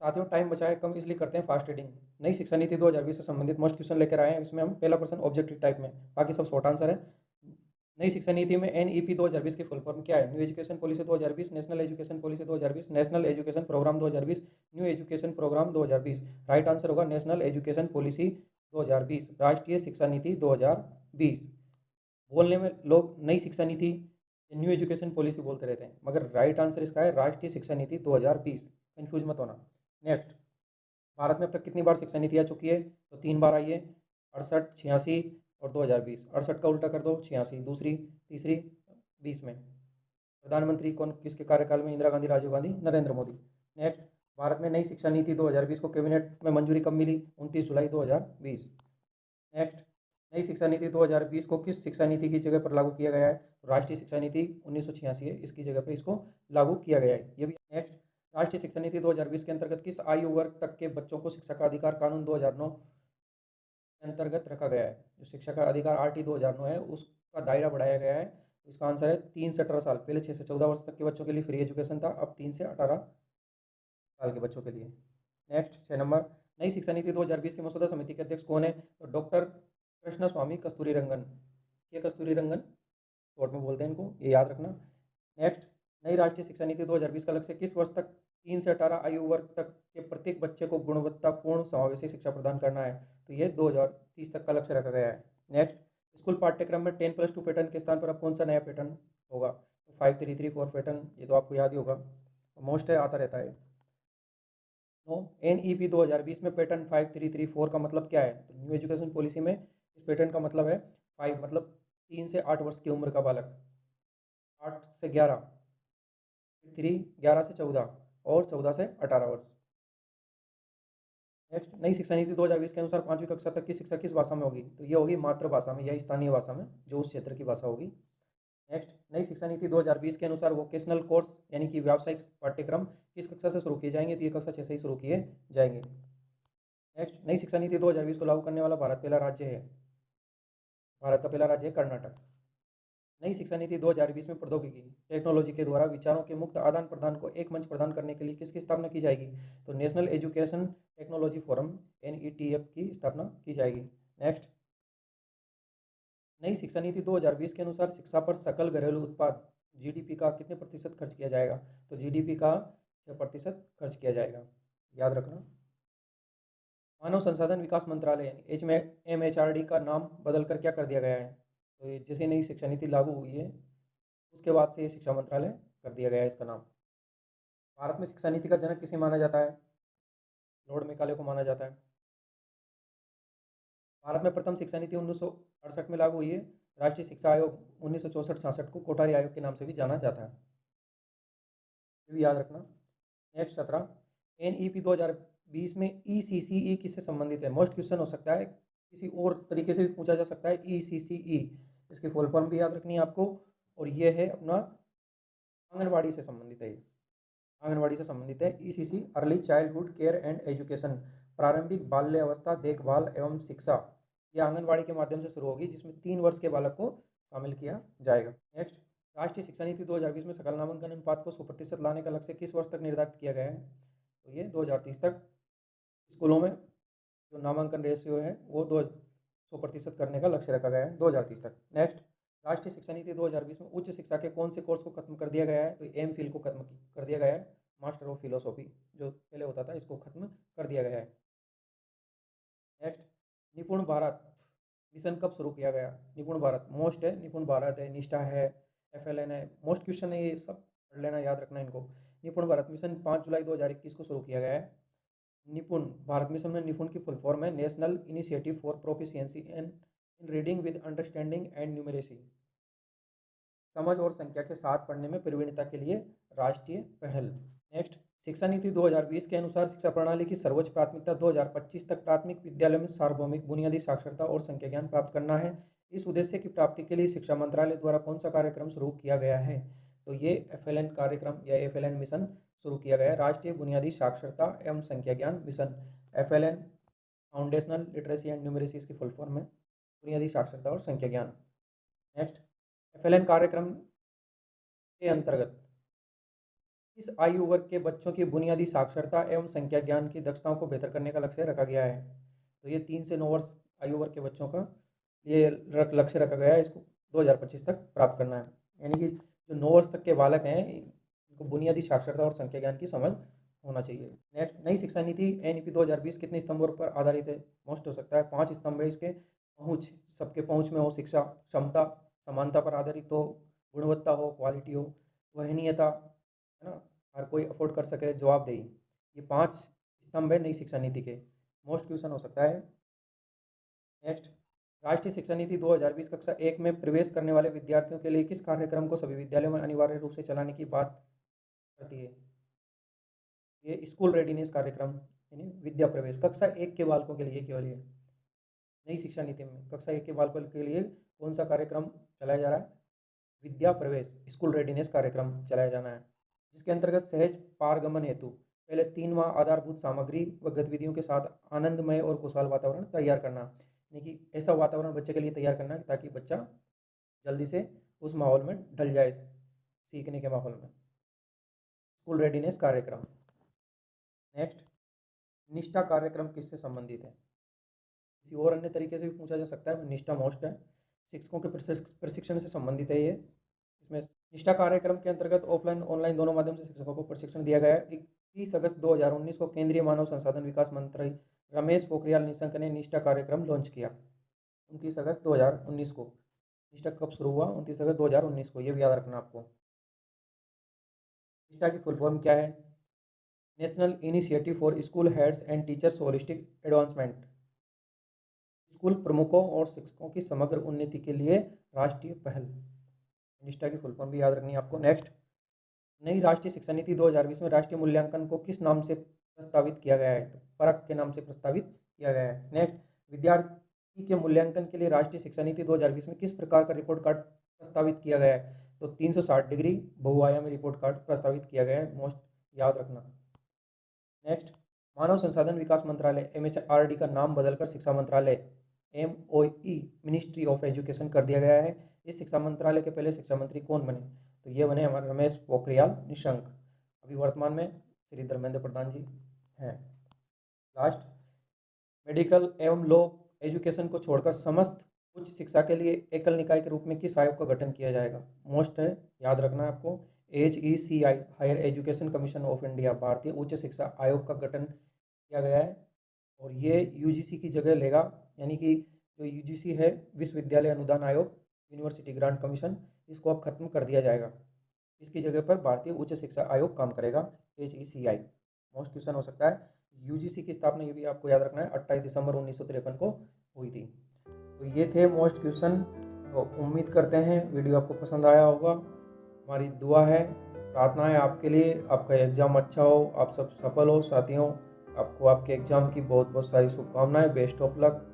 साथियों टाइम बचाए कम इसलिए करते हैं फास्ट रीडिंग। नई शिक्षा नीति 2020 से संबंधित मोस्ट क्वेश्चन लेकर आए हैं। इसमें हम पहला प्रश्न ऑब्जेक्टिव टाइप में, बाकी सब शॉर्ट आंसर है। नई शिक्षा नीति में एनईपी 2020 की फुल फॉर्म क्या है? New education policy 2020, national education policy 2020, national education programme 2020, new education programme 2020। Right answer होगा नेशनल एजुकेशन पॉलिसी 2020, राष्ट्रीय शिक्षा नीति 2020। बोलने में लोग नई शिक्षा नीति, न्यू एजुकेशन पॉलिसी बोलते रहते हैं, मगर राइट आंसर इसका है राष्ट्रीय शिक्षा नीति 2020। कंफ्यूज मत होना। नेक्स्ट, भारत में अब तक कितनी बार शिक्षा नीति आ चुकी है? तो 3 बार आई है, 68, 86 और 2020। 68 का उल्टा कर दो 86, दूसरी, तीसरी 20 में। प्रधानमंत्री कौन किसके कार्यकाल में? इंदिरा गांधी, राजीव गांधी, नरेंद्र मोदी। नेक्स्ट, भारत में नई शिक्षा नीति 2020 को कैबिनेट में मंजूरी कब मिली? 29 जुलाई 2020। नेक्स्ट, नई शिक्षा नीति 2020 को किस शिक्षा नीति की जगह पर लागू किया गया है? तो राष्ट्रीय शिक्षा नीति 1986 है, इसकी जगह पर इसको लागू किया गया है, ये भी। नेक्स्ट, राष्ट्रीय शिक्षा नीति 2020 के अंतर्गत किस आयु वर्ग तक के बच्चों को शिक्षा का अधिकार कानून 2009 के अंतर्गत रखा गया है? जो शिक्षा का अधिकार आरटी 2009 है, उसका दायरा बढ़ाया गया है। तो इसका आंसर है 3 से 18 साल। पहले 6 से 14 वर्ष तक के बच्चों के लिए फ्री एजुकेशन था, अब 3 से 18 साल के बच्चों के लिए। नेक्स्ट, 6 नंबर, नई शिक्षा नीति 2020 की मसौदा समिति के अध्यक्ष कौन है? तो डॉक्टर कृष्ण स्वामी कस्तूरी रंगन। ये कस्तूरी रंगन शॉर्ट में बोलते हैं इनको, ये याद रखना। नेक्स्ट, नई राष्ट्रीय शिक्षा नीति 2020 का लक्ष्य किस वर्ष तक 3 से 18 आयु वर्ग तक के प्रत्येक बच्चे को गुणवत्तापूर्ण समावेशी शिक्षा प्रदान करना है? तो ये 2030 तक का लक्ष्य रखा गया है। नेक्स्ट, स्कूल पाठ्यक्रम में 10+2 पैटर्न के स्थान पर अब कौन सा नया पैटर्न होगा? तो 5334 पैटर्न, ये तो आपको याद ही होगा, मोस्ट है, आता रहता है। नो, एनईपी 2020 में पैटर्न 5334 का मतलब क्या है? तो न्यू एजुकेशन पॉलिसी में इस पैटर्न का मतलब है 5 मतलब 3 से 8 वर्ष की उम्र का बालक, 8 से 11, 11 से 14 और 14 से 18 वर्ष। नेक्स्ट, नई शिक्षा नीति 2020 के अनुसार 5वीं कक्षा तक की शिक्षा किस भाषा में होगी? तो ये होगी मातृभाषा में या स्थानीय भाषा में, जो उस क्षेत्र की भाषा होगी। नेक्स्ट, नई शिक्षा नीति 2020 के अनुसार वोकेशनल कोर्स यानी कि व्यावसायिक पाठ्यक्रम किस कक्षा से शुरू किए जाएंगे? तो ये कक्षा 6 से ही शुरू किए जाएंगे। नेक्स्ट, नई शिक्षा नीति 2020 को लागू करने वाला भारत पहला राज्य है, भारत का पहला राज्य है कर्नाटक। नई शिक्षा नीति 2020 में प्रौद्योगिकी टेक्नोलॉजी के द्वारा विचारों के मुक्त आदान प्रदान को एक मंच प्रदान करने के लिए किसकी स्थापना की जाएगी? तो national education technology forum NETF की स्थापना की जाएगी। नेक्स्ट, नई शिक्षा नीति 2020 के अनुसार शिक्षा पर सकल घरेलू उत्पाद GDP का कितने प्रतिशत खर्च किया जाएगा? तो GDP का 6% खर्च किया जाएगा, याद रखना। मानव संसाधन विकास मंत्रालय यानी MHRD का नाम बदल कर क्या कर दिया गया है? तो ये जैसे नई शिक्षा नीति लागू हुई है उसके बाद से ये शिक्षा मंत्रालय कर दिया गया है इसका नाम। भारत में शिक्षा नीति का जनक किसे माना जाता है? लॉर्ड मेकाले को माना जाता है। भारत में प्रथम शिक्षा नीति 1968 में लागू हुई है। राष्ट्रीय शिक्षा आयोग 1964-66 को कोठारी आयोग के नाम से भी जाना जाता है, ये भी याद रखना। नेक्स्ट, 17, NEP 2020 में ECCE किससे संबंधित है? मोस्ट क्वेश्चन हो सकता है, किसी और तरीके से भी पूछा जा सकता है। ECCE, इसकी फुल फॉर्म भी याद रखनी है आपको, और ये है अपना आंगनबाड़ी से संबंधित है। आंगनबाड़ी से संबंधित है ECC, early childhood care and education, प्रारंभिक बाल्य अवस्था देखभाल एवं शिक्षा। यह आंगनबाड़ी के माध्यम से शुरू होगी, जिसमें 3 वर्ष के बालक को शामिल किया जाएगा। नेक्स्ट, राष्ट्रीय शिक्षा नीति 2020 में सकल नामांकन अनुपात को 100% लाने का लक्ष्य किस वर्ष तक निर्धारित किया गया है? तो ये 2030 तक स्कूलों में जो नामांकन रेशियो है वो 100% करने का लक्ष्य रखा गया है 2030 तक। नेक्स्ट, राष्ट्रीय शिक्षा नीति 2020 में उच्च शिक्षा के कौन से कोर्स को खत्म कर दिया गया है? तो MPhil को खत्म कर दिया गया है, मास्टर ऑफ फिलोसॉफी जो पहले होता था, इसको खत्म कर दिया गया है। नेक्स्ट, निपुण भारत मिशन कब शुरू किया गया? निपुण भारत मोस्ट है, निपुण भारत है, निष्ठा है, FLN है, मोस्ट क्वेश्चन है, ये सब पढ़ लेना, याद रखना इनको। निपुण भारत मिशन 5 जुलाई 2021 को शुरू किया गया है। निपुण भारत मिशन में निपुण की फुल फॉर्म है national initiative for proficiency in reading with understanding and numeracy, समझ और संख्या के साथ पढ़ने में प्रवीणता के लिए राष्ट्रीय पहल। नेक्स्ट, शिक्षा नीति 2020 के अनुसार शिक्षा प्रणाली की सर्वोच्च प्राथमिकता 2025 तक प्राथमिक विद्यालय में सार्वभौमिक बुनियादी साक्षरता और संख्या ज्ञान प्राप्त करना है। इस उद्देश्य की प्राप्ति के लिए शिक्षा मंत्रालय द्वारा कौन सा कार्यक्रम शुरू किया गया है? तो ये FLN कार्यक्रम या FLN मिशन शुरू किया गया है, राष्ट्रीय बुनियादी साक्षरता एवं संख्या ज्ञान mission. FLN foundational literacy and numeracy इसकी फुल फॉर्म है, बुनियादी साक्षरता और संख्या ज्ञान। नेक्स्ट, FLN कार्यक्रम के अंतर्गत इस आयु वर्ग के बच्चों की बुनियादी साक्षरता एवं संख्या ज्ञान की दक्षताओं को बेहतर करने का लक्ष्य रखा गया है। तो ये 3 से 9 वर्ष आयु वर्ग के बच्चों का ये लक्ष्य रखा गया है, इसको 2025 तक प्राप्त करना है। यानी कि जो 9 वर्ष तक के बालक हैं, इनको बुनियादी साक्षरता और संख्या ज्ञान की समझ होना चाहिए। नेक्स्ट, नई शिक्षा नीति एनईपी 2020 कितने स्तंभों पर आधारित है? मोस्ट हो सकता है 5 स्तंभ है इसके। पहुँच, सबके पहुँच में हो, शिक्षा, क्षमता, समानता पर आधारित हो, गुणवत्ता हो, क्वालिटी हो, वहनीयता, है ना, हर कोई अफोर्ड कर सके, जवाबदेही। ये 5 स्तंभ है नई शिक्षा नीति के। मोस्ट क्वेश्चन हो सकता है। नेक्स्ट, राष्ट्रीय शिक्षा नीति 2020 कक्षा 1 में प्रवेश करने वाले विद्यार्थियों के लिए किस कार्यक्रम को सभी विद्यालयों में अनिवार्य रूप से चलाने की बात करती है? ये स्कूल रेडीनेस कार्यक्रम, यानी विद्या प्रवेश कक्षा 1 के बालकों के लिए केवल ये नई शिक्षा नीति में कक्षा 1 के बालकों के लिए कौन सा कार्यक्रम चलाया जा रहा है? विद्या प्रवेश स्कूल रेडीनेस कार्यक्रम चलाया जाना है, जिसके अंतर्गत सहज पारगमन हेतु पहले 3 माह आधारभूत सामग्री व गतिविधियों के साथ आनंदमय और खुशहाल वातावरण तैयार करना, यानी कि ऐसा वातावरण बच्चे के लिए तैयार करना है ताकि बच्चा जल्दी से उस माहौल में ढल जाए, सीखने के माहौल में। स्कूल रेडीनेस कार्यक्रम। नेक्स्ट, निष्ठा कार्यक्रम किससे संबंधित है? किसी और अन्य तरीके से भी पूछा जा सकता है, निष्ठा मोस्ट है, शिक्षकों के प्रशिक्षण से संबंधित है ये। इसमें निष्ठा कार्यक्रम के अंतर्गत ऑफलाइन ऑनलाइन दोनों माध्यम से शिक्षकों को प्रशिक्षण दिया गया है। 21 अगस्त 2019 को केंद्रीय मानव संसाधन विकास मंत्री रमेश पोखरियाल निशंक ने निष्ठा कार्यक्रम लॉन्च किया। 29 अगस्त 2019 को। निष्ठा कब शुरू हुआ? 29 अगस्त 2019 को, ये भी याद रखना आपको। निष्ठा की फुल फॉर्म क्या है? National initiative for school heads and teachers holistic advancement. School प्रमुखों और शिक्षकों की समग्र उन्नति के लिए राष्ट्रीय पहल। निष्ठा की फुल फॉर्म भी याद रखनी है आपको। नेक्स्ट, नई राष्ट्रीय शिक्षा नीति 2020 में राष्ट्रीय मूल्यांकन को किस नाम से प्रस्तावित किया गया है? तो परख के नाम से प्रस्तावित किया गया है। नेक्स्ट, विद्यार्थी के मूल्यांकन के लिए राष्ट्रीय शिक्षा नीति 2020 में किस प्रकार का रिपोर्ट कार्ड प्रस्तावित किया गया है? तो 360 डिग्री बहुआयामी रिपोर्ट कार्ड प्रस्तावित किया गया है, मोस्ट याद रखना। नेक्स्ट, मानव संसाधन विकास मंत्रालय MHRD का नाम बदलकर शिक्षा मंत्रालय MOE मिनिस्ट्री ऑफ एजुकेशन कर दिया गया है। इस शिक्षा मंत्रालय के पहले शिक्षा मंत्री कौन बने? तो ये बने हमारे रमेश पोखरियाल निशंक। अभी वर्तमान में श्री धर्मेंद्र प्रधान जी हैं। लास्ट, मेडिकल एवं लॉ एजुकेशन को छोड़कर समस्त उच्च शिक्षा के लिए एकल निकाय के रूप में किस आयोग का गठन किया जाएगा? मोस्ट है, याद रखना है आपको। HECI higher education commission of India, भारतीय उच्च शिक्षा आयोग का गठन किया गया है और ये UGC की जगह लेगा, यानी कि जो UGC है विश्वविद्यालय अनुदान आयोग, यूनिवर्सिटी ग्रांट कमीशन, इसको अब खत्म कर दिया जाएगा। इसकी जगह पर भारतीय उच्च शिक्षा आयोग काम करेगा, HECI। मोस्ट क्वेश्चन हो सकता है। UGC की स्थापना, ये भी आपको याद रखना है, 28 दिसंबर 1953 को हुई थी। तो ये थे मोस्ट क्वेश्चन। तो उम्मीद करते हैं वीडियो आपको पसंद आया होगा। हमारी दुआ है, प्रार्थना है आपके लिए, आपका एग्ज़ाम अच्छा हो, आप सब सफल हो। साथियों, आपको आपके एग्ज़ाम की बहुत बहुत सारी शुभकामनाएं। Best of luck.